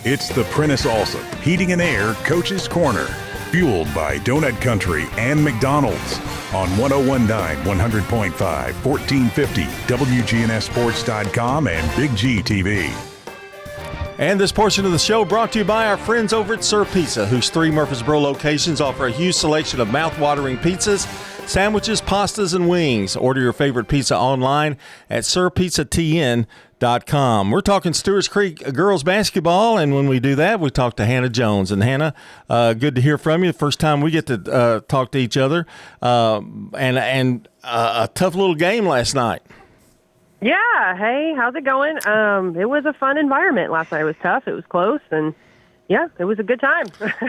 It's the Prentice Allsup Heating and Air Coach's Corner, fueled by Donut Country and McDonald's on 101.9, 100.5, 1450, WGNSSports.com and Big G TV. And this portion of the show brought to you by our friends over at Sir Pizza, whose 3 Murfreesboro locations offer a huge selection of mouth-watering pizzas, sandwiches, pastas, and wings. Order your favorite pizza online at sirpizzatn.com. We're talking Stewarts Creek girls basketball, and when we do that, we talk to Hannah Jones. And Hannah, good to hear from you. First time we get to talk to each other, and a tough little game last night. Yeah. Hey, how's it going? It was a fun environment last night. It was tough. It was close, and yeah, it was a good time.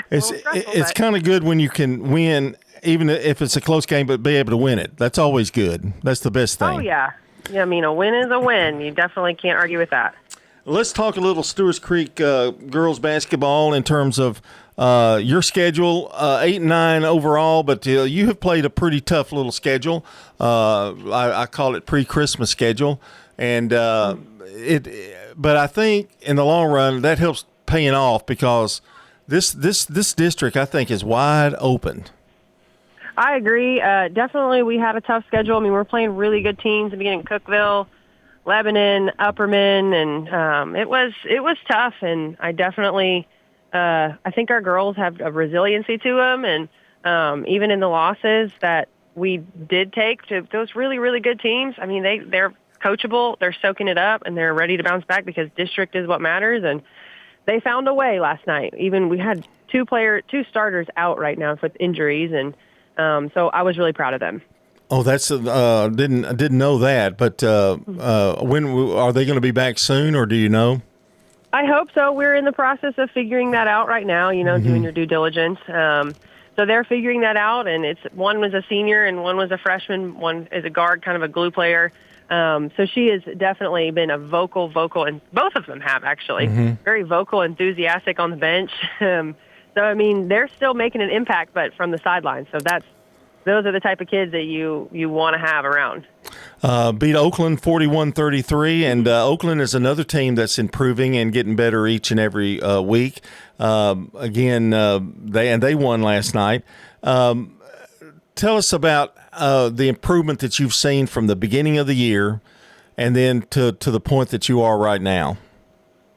It's kind of good when you can win, even if it's a close game, but be able to win it. That's always good. That's the best thing. Oh yeah. Yeah. I mean, a win is a win. You definitely can't argue with that. Let's talk a little Stewarts Creek girls basketball in terms of your schedule, 8-9 overall, but you have played a pretty tough little schedule. I call it pre-Christmas schedule, and but I think in the long run that helps paying off because this district I think is wide open. I agree. Definitely, we had a tough schedule. I mean, we're playing really good teams at the beginning: Cookeville, Lebanon, Upperman, and it was tough. And I definitely. I think our girls have a resiliency to them, and even in the losses that we did take to those really, really good teams, I mean, they're coachable, they're soaking it up, and they're ready to bounce back because district is what matters, and they found a way last night. Even we had two starters out right now with injuries, and so I was really proud of them. Oh, that's didn't know that, but when are they going to be back soon, or do you know? I hope so. We're in the process of figuring that out right now, doing your due diligence. So they're figuring that out, and one was a senior and one was a freshman. One is a guard, kind of a glue player. So she has definitely been a vocal, and both of them have actually, very vocal, enthusiastic on the bench. So, I mean, they're still making an impact, but from the sidelines. So those are the type of kids that you want to have around. Beat Oakland 41-33, and Oakland is another team that's improving and getting better each and every week. Again, they won last night. Tell us about the improvement that you've seen from the beginning of the year and then to the point that you are right now.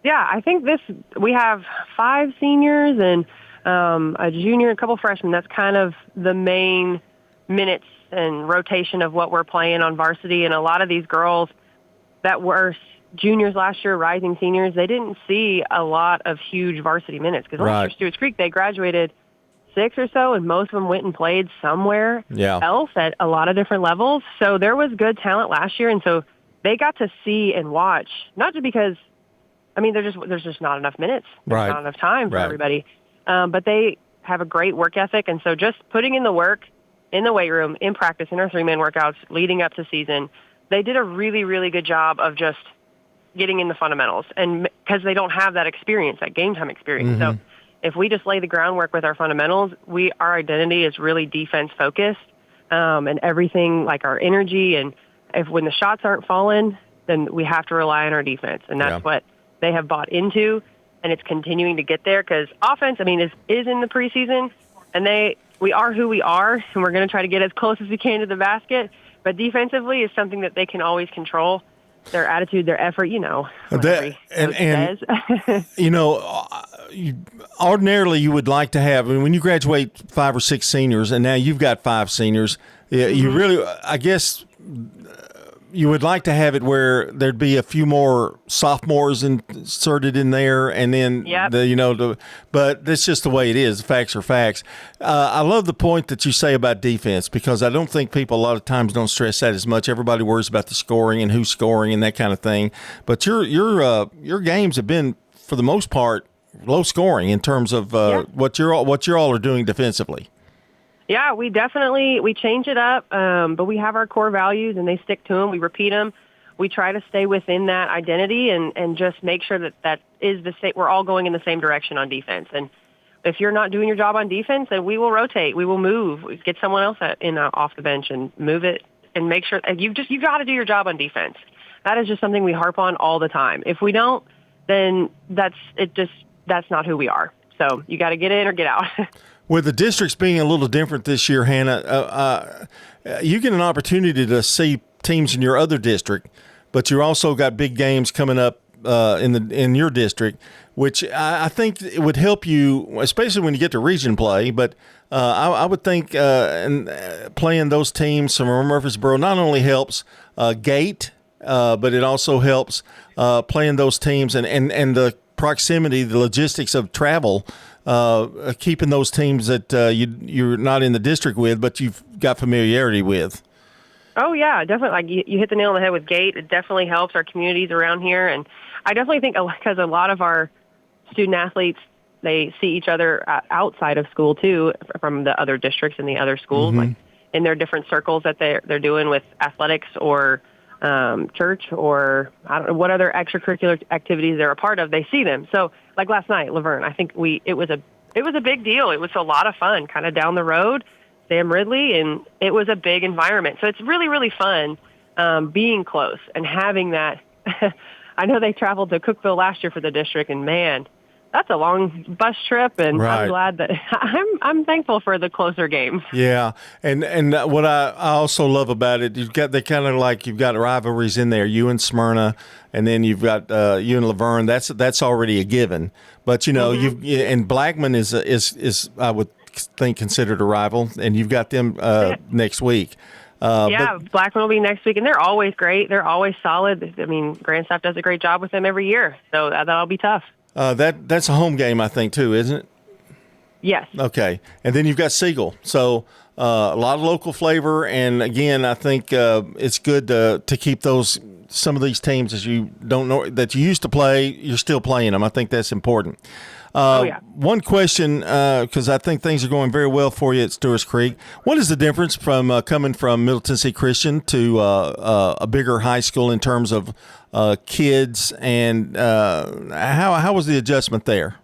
Yeah, I think we have 5 seniors and a junior, a couple freshmen. That's kind of the main minutes and rotation of what we're playing on varsity. And a lot of these girls that were juniors last year, rising seniors, they didn't see a lot of huge varsity minutes because last year Stewarts Creek, they graduated 6 or so, and most of them went and played somewhere else at a lot of different levels. So there was good talent last year, and so they got to see and watch, not just because, I mean, there's just not enough minutes. There's not enough time for everybody. But they have a great work ethic, and so just putting in the work in the weight room, in practice, in our 3-man workouts leading up to season, they did a really, really good job of just getting in the fundamentals, and because they don't have that experience, that game time experience. So if we just lay the groundwork with our fundamentals, our identity is really defense focused, and everything like our energy, and when the shots aren't falling, then we have to rely on our defense, and that's what they have bought into, and it's continuing to get there because offense, I mean, is in the preseason, and we are who we are, and we're going to try to get as close as we can to the basket. But defensively is something that they can always control. Their attitude, their effort, ordinarily you would like to have, when you graduate 5 or 6 seniors, and now you've got 5 seniors, you really, I guess, you would like to have it where there'd be a few more sophomores inserted in there, and then but that's just the way it is. Facts are facts. I love the point that you say about defense because I don't think people a lot of times don't stress that as much. Everybody worries about the scoring and who's scoring and that kind of thing. But your games have been, for the most part, low scoring in terms of what you all are doing defensively. Yeah, we change it up, but we have our core values, and they stick to them. We repeat them. We try to stay within that identity and just make sure that is the same. We're all going in the same direction on defense. And if you're not doing your job on defense, then we will rotate. We will move. Get someone else off the bench and move it and make sure you got to do your job on defense. That is just something we harp on all the time. If we don't, then that's not who we are. So you got to get in or get out. With the districts being a little different this year, Hannah, you get an opportunity to see teams in your other district, but you also got big games coming up in your district, which I think it would help you, especially when you get to region play. But I would think playing those teams from Murfreesboro not only helps gate, but it also helps playing those teams and the proximity, the logistics of travel, keeping those teams that you're not in the district with, but you've got familiarity with. Oh, yeah, definitely. Like you hit the nail on the head with gate. It definitely helps our communities around here. And I definitely think because a lot of our student athletes, they see each other outside of school, too, from the other districts and the other schools, like in their different circles that they're doing with athletics or church or I don't know what other extracurricular activities they're a part of. They see them. So like last night, Laverne, I think it was a big deal. It was a lot of fun kind of down the road, Sam Ridley, and it was a big environment. So it's really, really fun being close and having that. I know they traveled to Cookeville last year for the district, and man, that's a long bus trip, and right. I'm glad that I'm thankful for the closer games. Yeah, and what I also love about it, you've got rivalries in there. You and Smyrna, and then you've got you and Laverne. That's already a given. But and Blackman is I would think considered a rival, and you've got them next week. Blackman will be next week, and they're always great. They're always solid. I mean, Grandstaff does a great job with them every year, so that'll be tough. That's a home game, I think, too, isn't it? Yes. Okay. And then you've got Siegel. So a lot of local flavor. And, again, I think it's good to keep some of these teams as you don't know that you used to play, you're still playing them. I think that's important. One question, because I think things are going very well for you at Stewarts Creek. What is the difference from coming from Middle Tennessee Christian to a bigger high school in terms of kids, and how was the adjustment there?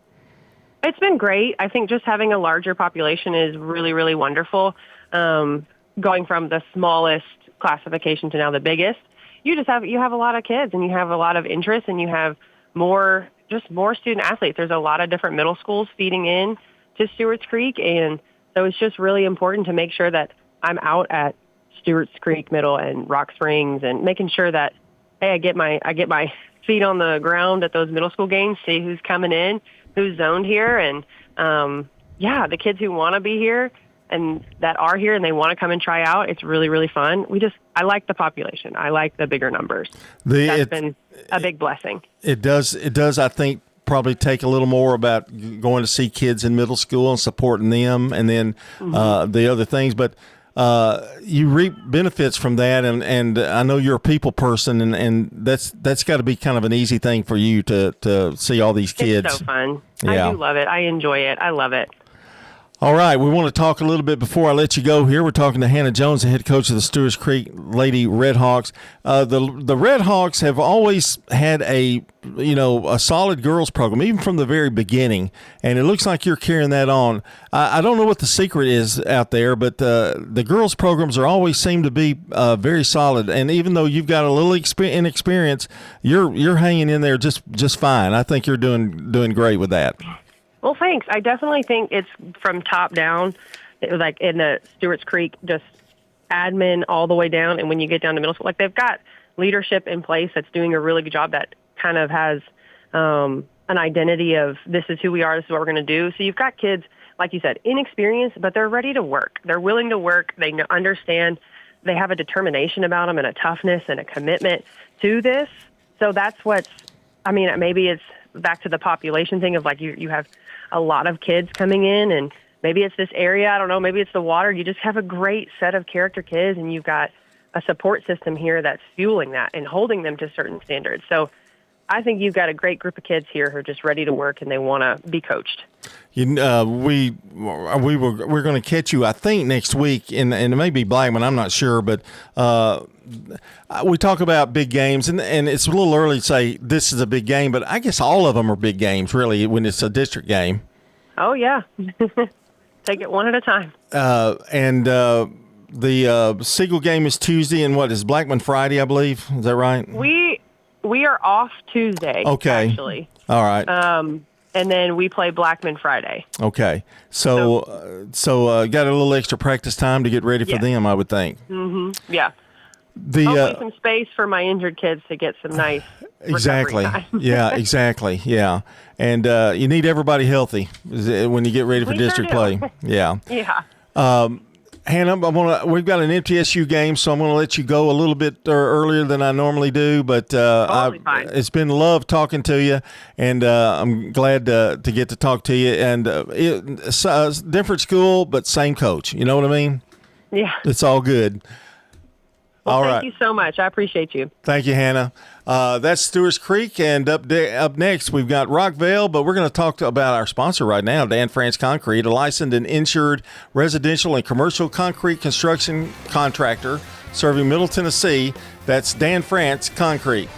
It's been great. I think just having a larger population is really, really wonderful. Going from the smallest classification to now the biggest, you have a lot of kids, and you have a lot of interest, and you have more student athletes. There's a lot of different middle schools feeding in to Stewarts Creek, and so it's just really important to make sure that I'm out at Stewarts Creek Middle and Rock Springs and making sure that, hey, I get my feet on the ground at those middle school games, see who's coming in, who's zoned here, and the kids who want to be here and that are here and they want to come and try out. It's really, really fun. I like the population. I like the bigger numbers. That's been a big blessing. It does. I think probably take a little more about going to see kids in middle school and supporting them, and then the other things. But you reap benefits from that, and I know you're a people person, and that's got to be kind of an easy thing for you to see all these kids. It's so fun. Yeah. I do love it. I enjoy it. I love it. All right, we want to talk a little bit before I let you go here. We're talking to Hannah Jones, the head coach of the Stewarts Creek Lady Redhawks. The Redhawks have always had a solid girls program, even from the very beginning, and it looks like you're carrying that on. I don't know what the secret is out there, but the girls programs always seem to be very solid. And even though you've got a little inexperience, you're hanging in there just fine. I think you're doing great with that. Well, thanks. I definitely think it's from top down, like in the Stewarts Creek, just admin all the way down. And when you get down to middle school, like they've got leadership in place that's doing a really good job that kind of has an identity of this is who we are, this is what we're going to do. So you've got kids, like you said, inexperienced, but they're ready to work. They're willing to work. They understand. They have a determination about them and a toughness and a commitment to this. So that's maybe it's back to the population thing of like you have a lot of kids coming in, and maybe it's this area, I don't know, maybe it's the water. You just have a great set of character kids, and you've got a support system here that's fueling that and holding them to certain standards. So I think you've got a great group of kids here who are just ready to work and they want to be coached. We're going to catch you, I think, next week, and it may be Blackman, I'm not sure, but we talk about big games, and it's a little early to say this is a big game, but I guess all of them are big games, really, when it's a district game. Oh, yeah. Take it one at a time. The Siegel game is Tuesday, and what is Blackman Friday, I believe? Is that right? We are off Tuesday, okay. actually. All right. and then we play Blackman Friday. Okay. So got a little extra practice time to get ready for them, I would think. Mm-hmm. Yeah. Hopefully some space for my injured kids to get some nice exactly. recovery time. Yeah, exactly. Yeah. And you need everybody healthy when you get ready for district play. Yeah. Yeah. Hannah, we've got an MTSU game, so I'm going to let you go a little bit earlier than I normally do. But it's been love talking to you, and I'm glad to get to talk to you. And different school, but same coach. You know what I mean? Yeah. It's all good. Well, thank you so much. I appreciate you. Thank you, Hannah. That's Stewarts Creek, and up next we've got Rockville, but we're going to talk about our sponsor right now, Dan France Concrete, a licensed and insured residential and commercial concrete construction contractor serving Middle Tennessee. That's Dan France Concrete.